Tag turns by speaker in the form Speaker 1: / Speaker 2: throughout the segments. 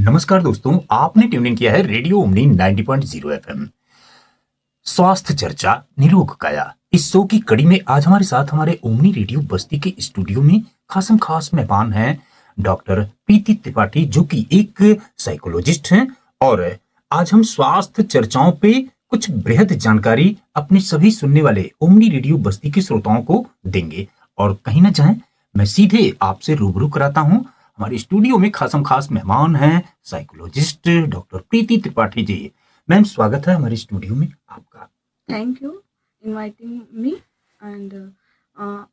Speaker 1: नमस्कार दोस्तों, आपने ट्यून इन किया है रेडियो ओमनी 90.0 एफएम। स्वास्थ्य चर्चा निरोग काया इस शो की कड़ी में आज हमारे साथ हमारे ओमनी रेडियो बस्ती के स्टूडियो में खासम खास मेहमान हैं डॉक्टर प्रीति त्रिपाठी, जो कि एक साइकोलॉजिस्ट हैं। और आज हम स्वास्थ्य चर्चाओं पे कुछ बृहद जानकारी अपने सभी सुनने वाले ओमनी रेडियो बस्ती के श्रोताओं को देंगे। और कहीं ना जाएं, मैं सीधे आपसे रूबरू कराता हूं। हमारे स्टूडियो में खासम खास मेहमान हैं साइकोलॉजिस्ट डॉक्टर प्रीति त्रिपाठी जी। मैम, स्वागत है हमारे स्टूडियो में आपका।
Speaker 2: Thank you inviting me and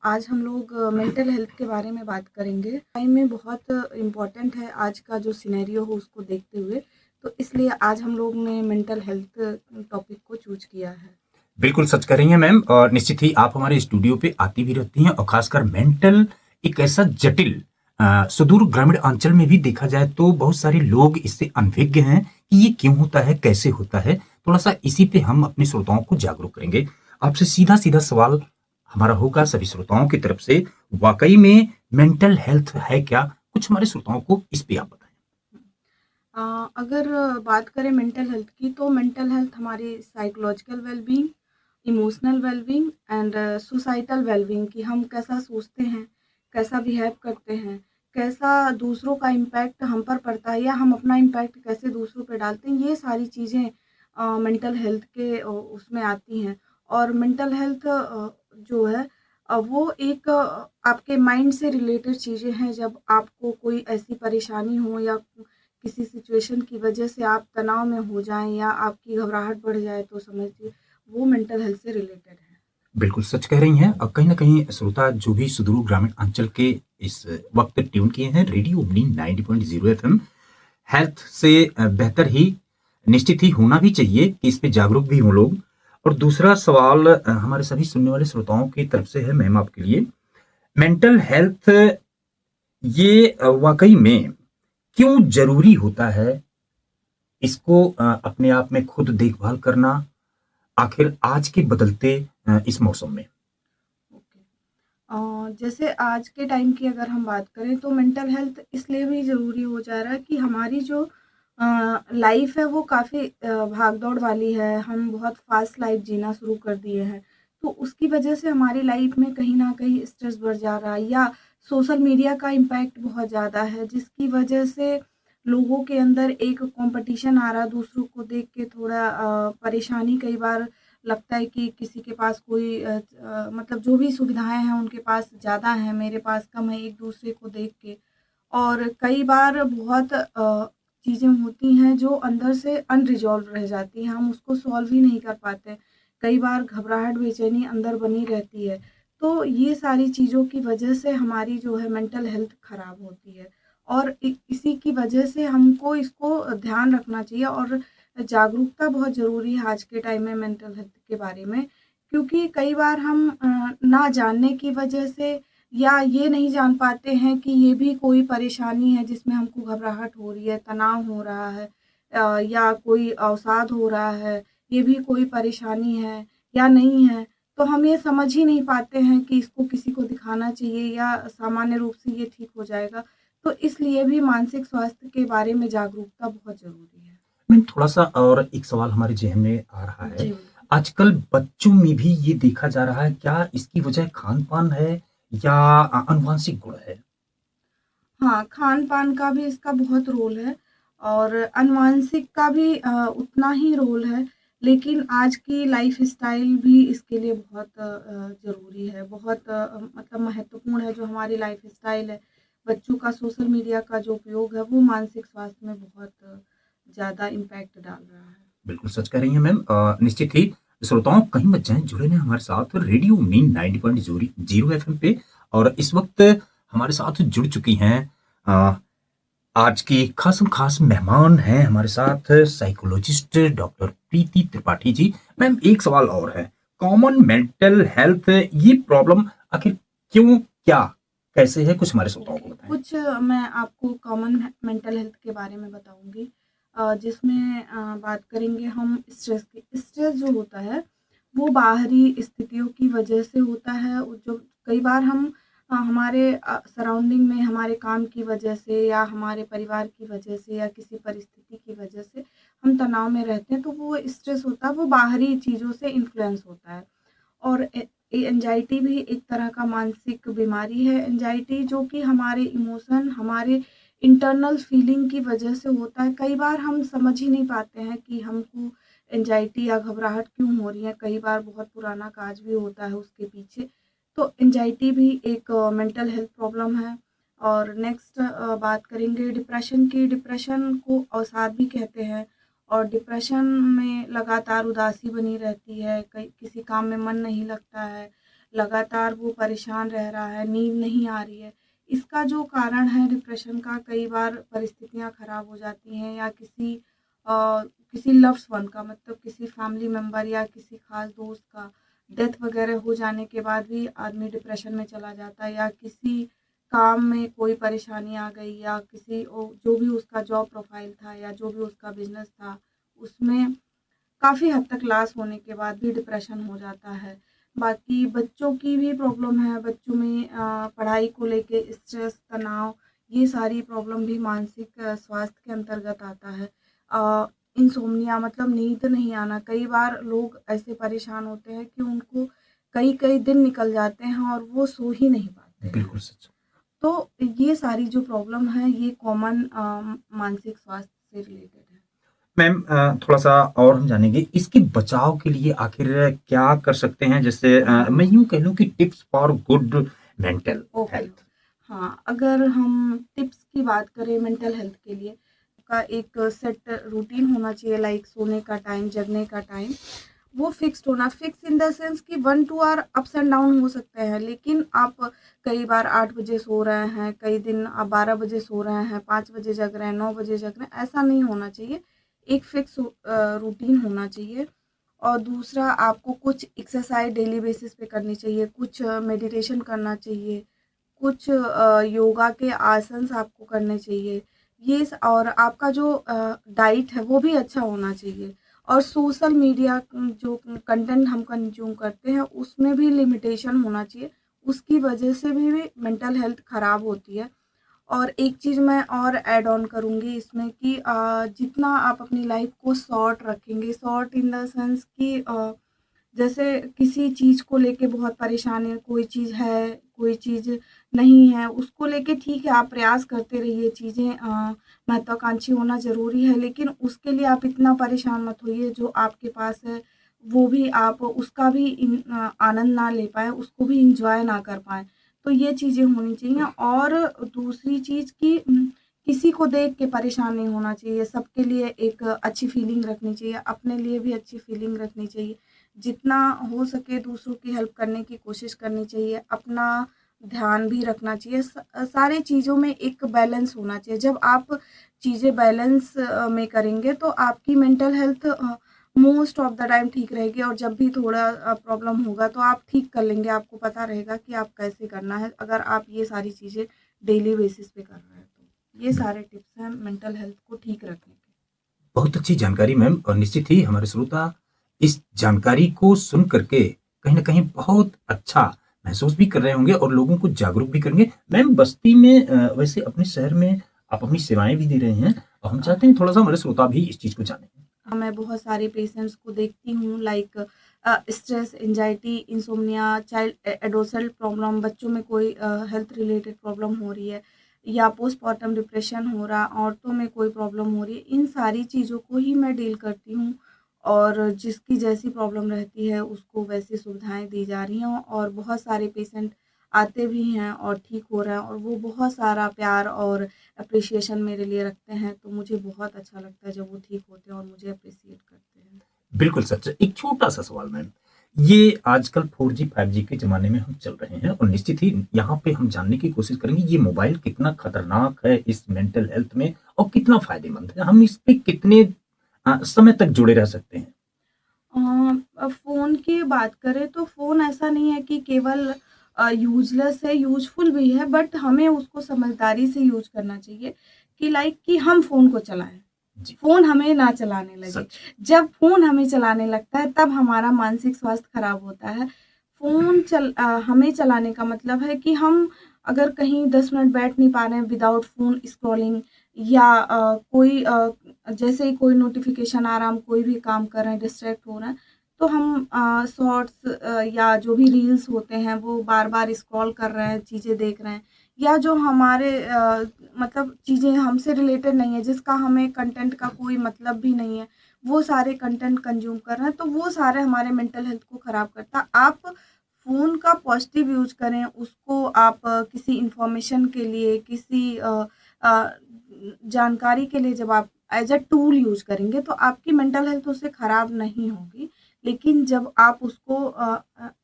Speaker 2: आज हम लोग मेंटल हेल्थ के बारे में बात करेंगे। टाइम में बहुत इम्पोर्टेंट है आज का जो सिनेरियो हो उसको देखते हुए, तो इसलिए आज हम लोग ने मेंटल हेल्थ टॉपिक को चूज किया है।
Speaker 1: बिल्कुल सच कह रही हैं मैम, और निश्चित ही आप हमारे स्टूडियो पे आती भी रहती हैं। और खासकर मेंटल एक ऐसा जटिल सुदूर ग्रामीण अंचल में भी देखा जाए तो बहुत सारे लोग इससे अनभिज्ञ हैं कि ये क्यों होता है, कैसे होता है। थोड़ा सा इसी पे हम अपने श्रोताओं को जागरूक करेंगे। आपसे सीधा सीधा सवाल हमारा होगा सभी श्रोताओं की तरफ से, वाकई में मेंटल हेल्थ है क्या? कुछ हमारे श्रोताओं को इस पे आप बताएं।
Speaker 2: अगर बात करें मेंटल हेल्थ की, तो मेंटल हेल्थ हमारी psychological wellbeing, emotional wellbeing and societal wellbeing की हम कैसा सोचते हैं, कैसा बिहेव करते हैं, कैसा दूसरों का इम्पैक्ट हम पर पड़ता है या हम अपना इम्पैक्ट कैसे दूसरों पर डालते हैं, ये सारी चीज़ें मेंटल हेल्थ के उसमें आती हैं। और मेंटल हेल्थ जो है वो एक आपके माइंड से रिलेटेड चीज़ें हैं। जब आपको कोई ऐसी परेशानी हो या किसी सिचुएशन की वजह से आप तनाव में हो जाएँ या आपकी घबराहट बढ़ जाए, तो समझिए वो मेंटल हेल्थ से रिलेटेड है।
Speaker 1: बिल्कुल सच कह रही हैं। और कहीं न कहीं श्रोता जो भी सुदूर ग्रामीण अंचल के इस वक़्त ट्यून किए हैं रेडियो ओमनी 90.0 एफएम, हेल्थ से बेहतर ही निश्चित ही होना भी चाहिए कि इस पे जागरूक भी हों लोग। और दूसरा सवाल हमारे सभी सुनने वाले श्रोताओं की तरफ से है मैम आपके लिए, मेंटल हेल्थ ये वाक़ई में क्यों ज़रूरी होता है? इसको अपने आप में खुद देखभाल करना, आखिर आज के बदलते इस मौसम में?
Speaker 2: ओके। जैसे आज के टाइम की अगर हम बात करें, तो मेंटल हेल्थ इसलिए भी ज़रूरी हो जा रहा है कि हमारी जो लाइफ है वो काफ़ी भाग-दौड़ वाली है। हम बहुत फ़ास्ट लाइफ जीना शुरू कर दिए हैं। तो उसकी वजह से हमारी लाइफ में कहीं न कहीं स्ट्रेस बढ़ जा रहा है या सोशल मीडिया का इम्पैक्ट बहुत ज़्यादा है, जिसकी वजह से लोगों के अंदर एक कॉम्पिटिशन आ रहा है। दूसरों को देख के थोड़ा परेशानी, कई बार लगता है कि किसी के पास कोई मतलब जो भी सुविधाएँ हैं उनके पास ज़्यादा हैं, मेरे पास कम है, एक-दूसरे को देख के। और कई बार बहुत चीज़ें होती हैं जो अंदर से अनरिज़ॉल्व रह जाती हैं, हम उसको सॉल्व ही नहीं कर पाते। कई बार घबराहट, बेचैनी अंदर बनी रहती है। तो ये सारी चीज़ों की वजह से हमारी जो है मेंटल हेल्थ खराब होती है। और इसी की वजह से हमको इसको ध्यान रखना चाहिए और जागरूकता बहुत ज़रूरी है आज के टाइम में मेंटल हेल्थ के बारे में। क्योंकि कई बार हम ना जानने की वजह से या ये नहीं जान पाते हैं कि ये भी कोई परेशानी है जिसमें हमको घबराहट हो रही है, तनाव हो रहा है या कोई अवसाद हो रहा है, ये भी कोई परेशानी है या नहीं है। तो हम ये समझ ही नहीं पाते हैं कि इसको किसी को दिखाना चाहिए या सामान्य रूप से ये ठीक हो जाएगा। तो इसलिए भी मानसिक स्वास्थ्य के बारे में जागरूकता बहुत ज़रूरी है।
Speaker 1: मैम, थोड़ा-सा और एक सवाल हमारे ज़हन में आ रहा है।
Speaker 2: जी, बिल्कुल।
Speaker 1: आजकल बच्चों में भी ये देखा जा रहा है, क्या इसकी वजह खान-पान है या आनुवांशिक गुण है?
Speaker 2: हाँ, खान-पान का भी इसका बहुत रोल है और आनुवांशिक का भी उतना ही रोल है, लेकिन आज की लाइफ़स्टाइल भी इसके लिए बहुत ज़रूरी है, बहुत मतलब महत्वपूर्ण है। जो हमारी लाइफ़स्टाइल है, बच्चों का सोशल मीडिया का जो उपयोग है, वो मानसिक स्वास्थ्य में बहुत ज़्यादा इम्पैक्ट डाल रहा है।
Speaker 1: बिल्कुल सच कह रही हैं मैम। निश्चित ही श्रोताओं, कहीं मत जाएँ, जुड़े रहें हमारे साथ रेडियो ओमनी 90.0 एफएम पे। और इस वक़्त हमारे साथ जुड़ चुकी हैं अ, आज की खासम खास मेहमान हैं हमारे साथ साइकोलॉजिस्ट डॉक्टर प्रीति त्रिपाठी जी। मैम, एक सवाल और है, कॉमन मेंटल हेल्थ ये प्रॉब्लम आखिर क्यों, क्या, कैसे है? कुछ हमारे श्रोताओं
Speaker 2: ओके,
Speaker 1: को बताएं।
Speaker 2: कुछ मैं आपको कॉमन मेंटल हेल्थ के बारे में बताऊँगी, जिसमें बात करेंगे हम स्ट्रेस की। स्ट्रेस जो होता है, वो बाहरी स्थितियों की वजह से होता है। जो कई बार हम हमारे सराउंडिंग में हमारे काम की वजह से या हमारे परिवार की वजह से या किसी परिस्थिति की वजह से हम तनाव में रहते हैं, तो वो स्ट्रेस होता है, वो बाहरी चीज़ों से इन्फ्लुएंस होता है। और एंजाइटी भी एक तरह का मानसिक बीमारी है। एंजाइटी जो कि हमारे इमोशन, हमारे इंटरनल फीलिंग की वजह से होता है। कई बार हम समझ ही नहीं पाते हैं कि हमको एंजाइटी या घबराहट क्यों हो रही है। कई बार बहुत पुराना काज भी होता है उसके पीछे। तो एंजाइटी भी एक मेंटल हेल्थ प्रॉब्लम है। और नेक्स्ट बात करेंगे डिप्रेशन की। डिप्रेशन को अवसाद भी कहते हैं। और डिप्रेशन में लगातार उदासी बनी रहती है, कई किसी काम में मन नहीं लगता है, लगातार वो परेशान रह रहा है, नींद नहीं आ रही है। इसका जो कारण है डिप्रेशन का, कई बार परिस्थितियाँ खराब हो जाती हैं या किसी लव्ड वन का, मतलब किसी फैमिली मेंबर या किसी खास दोस्त का डेथ वगैरह हो जाने के बाद भी आदमी डिप्रेशन में चला जाता है, या किसी काम में कोई परेशानी आ गई, या जो भी उसका जॉब प्रोफाइल था या जो भी उसका बिजनेस था, उसमें काफ़ी हद तक लॉस होने के बाद भी डिप्रेशन हो जाता है। बाकी बच्चों की भी प्रॉब्लम है, बच्चों में पढ़ाई को लेके स्ट्रेस, तनाव, ये सारी प्रॉब्लम भी मानसिक स्वास्थ्य के अंतर्गत आता है। इंसोम्निया मतलब नींद नहीं आना, कई बार लोग ऐसे परेशान होते हैं कि उनको कई-कई दिन निकल जाते हैं और वो सो ही नहीं पाते हैं।
Speaker 1: बिल्कुल सच।
Speaker 2: तो ये सारी जो प्रॉब्लम है ये कॉमन मानसिक स्वास्थ्य से रिलेटेड है।
Speaker 1: मैम थोड़ा-सा और हम जानेंगे इसके बचाव के लिए आखिर क्या कर सकते हैं? जैसे मैं यूँ कह लूँ कि tips for good mental
Speaker 2: okay.
Speaker 1: Health.
Speaker 2: हाँ, अगर हम टिप्स की बात करें मेंटल हेल्थ के लिए, का एक सेट रूटीन होना चाहिए, लाइक सोने का टाइम, जगने का टाइम, वो फिक्स्ड होना। फिक्स इन द सेंस कि 1-2 आवर अप्स एंड डाउन हो सकते हैं, लेकिन आप कई बार 8 बजे सो रहे हैं, कई दिन आप 12 बजे सो रहे हैं, 5 बजे जग रहे हैं, 9 बजे जग रहे हैं, ऐसा नहीं होना चाहिए। एक फिक्स रूटीन होना चाहिए। और दूसरा, आपको कुछ एक्सरसाइज़ डेली बेसिस पे करनी चाहिए, कुछ मेडिटेशन करना चाहिए, कुछ योगा के आसन्स आपको करने चाहिए। और आपका जो डाइट है वो भी अच्छा होना चाहिए। और सोशल मीडिया जो कंटेंट हम कंज़्यूम करते हैं उसमें भी लिमिटेशन होना चाहिए। उसकी वजह से भी मेंटल हेल्थ खराब होती है। और एक चीज़ मैं और ऐड ऑन करूँगी इसमें कि जितना आप अपनी लाइफ़ को शॉर्ट रखेंगे, शॉर्ट इन द सेंस कि जैसे किसी चीज़ को लेके बहुत परेशान है, कोई चीज़ है, कोई चीज़ नहीं है, उसको लेके ठीक है आप प्रयास करते रहिए, चीज़ें महत्वाकांक्षी होना ज़रूरी है, लेकिन उसके लिए आप इतना परेशान मत होइए, जो आपके पास है, वो भी आप उसका भी आनंद ना ले पाएँ, उसको भी एन्जॉय ना कर पाएँ। तो ये चीज़ें होनी चाहिए। और दूसरी चीज़ कि किसी को देख के परेशान नहीं होना चाहिए, सबके लिए एक अच्छी फीलिंग रखनी चाहिए, अपने लिए भी अच्छी फीलिंग रखनी चाहिए। जितना हो सके दूसरों की हेल्प करने की कोशिश करनी चाहिए, अपना ध्यान भी रखना चाहिए। सारी चीज़ों में एक बैलेंस होना चाहिए। जब आप चीज़ें बैलेंस में करेंगे तो आपकी mental health most of the time ठीक रहेगी। और जब भी थोड़ा प्रॉब्लम होगा तो आप ठीक कर लेंगे, आपको पता रहेगा कि आप कैसे करना है, अगर आप ये सारी चीज़ें डेली बेसिस पे कर रहे हैं तो। ये सारे टिप्स हैं मेंटल हेल्थ को ठीक रखने के।
Speaker 1: बहुत अच्छी जानकारी मैम और निश्चित ही हमारे श्रोता इस जानकारी को सुन करके कहीं न कहीं बहुत अच्छा महसूस भी कर रहे होंगे और लोगों को जागरूक भी करेंगे। मैम बस्ती में वैसे अपने शहर में आप अपनी सेवाएँ भी दे रहे हैं और हम चाहते हैं थोड़ा-सा हमारे श्रोता भी इस चीज़ को जानें।
Speaker 2: मैं बहुत सारे पेशेंट्स को देखती हूँ, like stress, anxiety, insomnia, child adolescent problem, बच्चों में कोई हेल्थ रिलेटेड प्रॉब्लम हो रही है, या पोस्टपार्टम डिप्रेशन हो रहा, औरतों में कोई प्रॉब्लम हो रही है, इन सारी चीज़ों को ही मैं डील करती हूँ। और जिसकी जैसी प्रॉब्लम रहती है उसको वैसी सुविधाएँ दी जा रही हैं। और बहुत सारे पेशेंट आते भी हैं और ठीक हो रहे हैं, और वो बहुत सारा प्यार और एप्रिसिएशन मेरे लिए रखते हैं, तो मुझे बहुत अच्छा लगता है जब वो ठीक होते हैं और मुझे एप्रिशिएट करते हैं।
Speaker 1: बिल्कुल सच है। एक छोटा-सा सवाल मैम, ये आजकल 4G 5G के ज़माने में हम चल रहे हैं और निश्चित ही यहाँ पे हम जानने की कोशिश करेंगे ये मोबाइल कितना खतरनाक है इस मेंटल हेल्थ में और कितना फ़ायदेमंद है? हम इस पे कितने समय तक जुड़े रह सकते हैं?
Speaker 2: फ़ोन की बात करें तो फ़ोन ऐसा नहीं है कि केवल यूज़लेस है, यूज़फुल भी है, बट हमें उसको समझदारी से यूज़ करना चाहिए कि लाइक कि हम फ़ोन को चलाएँ,
Speaker 1: जी,
Speaker 2: फ़ोन हमें ना चलाने लगे।
Speaker 1: सच।
Speaker 2: जब फ़ोन हमें चलाने लगता है तब हमारा मानसिक स्वास्थ्य खराब होता है। हमें चलाने का मतलब है कि हम अगर कहीं 10 मिनट बैठ नहीं पा रहे हैं विदाउट फ़ोन स्क्रॉलिंग या जैसे ही कोई नोटिफ़िकेशन आ रहा है, हम कोई भी काम कर रहे हैं, डिस्ट्रैक्ट हो रहे हैं, तो हम शॉर्ट्स या जो भी रील्स होते हैं, वो बार-बार स्क्रॉल कर रहे हैं, चीज़ें देख रहे हैं या जो हमारे मतलब चीज़ें हमसे रिलेटेड नहीं है, जिसका हमें कंटेंट का कोई मतलब भी नहीं है, वो सारे कंटेंट कंज़्यूम कर रहे हैं, तो वो सारे हमारे मेंटल हेल्थ को ख़राब करता है। आप फ़ोन का पॉज़िटिव यूज़ करें, उसको आप किसी इन्फॉर्मेशन के लिए, किसी अ, जानकारी के लिए जब आप एज़ अ टूल यूज़ करेंगे, तो आपकी मेंटल हेल्थ उससे ख़राब नहीं होगी। लेकिन जब आप उसको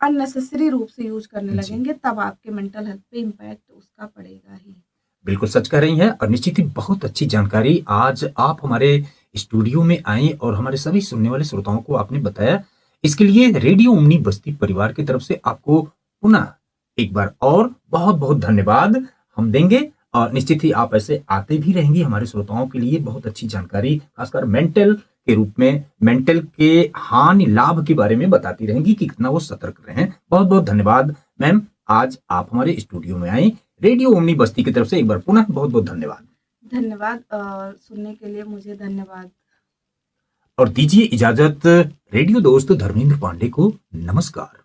Speaker 2: अननेसेसरी रूप से यूज़ करने
Speaker 1: जी,
Speaker 2: लगेंगे, तब आपके मेंटल हेल्थ पे इम्पैक्ट उसका पड़ेगा ही।
Speaker 1: बिल्कुल सच कह रही हैं और निश्चित ही बहुत अच्छी जानकारी आज आप हमारे स्टूडियो में आई और हमारे सभी सुनने वाले श्रोताओं को आपने बताया। इसके लिए रेडियो ओमनी बस्ती परिवार की तरफ से आपको पुनः एक बार और बहुत-बहुत धन्यवाद हम देंगे और निश्चित ही आप ऐसे आते भी रहेंगी हमारे श्रोताओं के लिए बहुत अच्छी जानकारी खासकर मेंटल के रूप में मेंटल के हानि लाभ के बारे में बताती रहेंगी कि कितना वो सतर्क रहें। बहुत-बहुत धन्यवाद मैम, आज आप हमारे स्टूडियो में आई। रेडियो ओमनी बस्ती की तरफ से एक बार पुनः बहुत-बहुत धन्यवाद
Speaker 2: धन्यवाद सुनने के लिए मुझे धन्यवाद।
Speaker 1: और दीजिए इजाजत रेडियो दोस्त धर्मेंद्र पांडे को नमस्कार।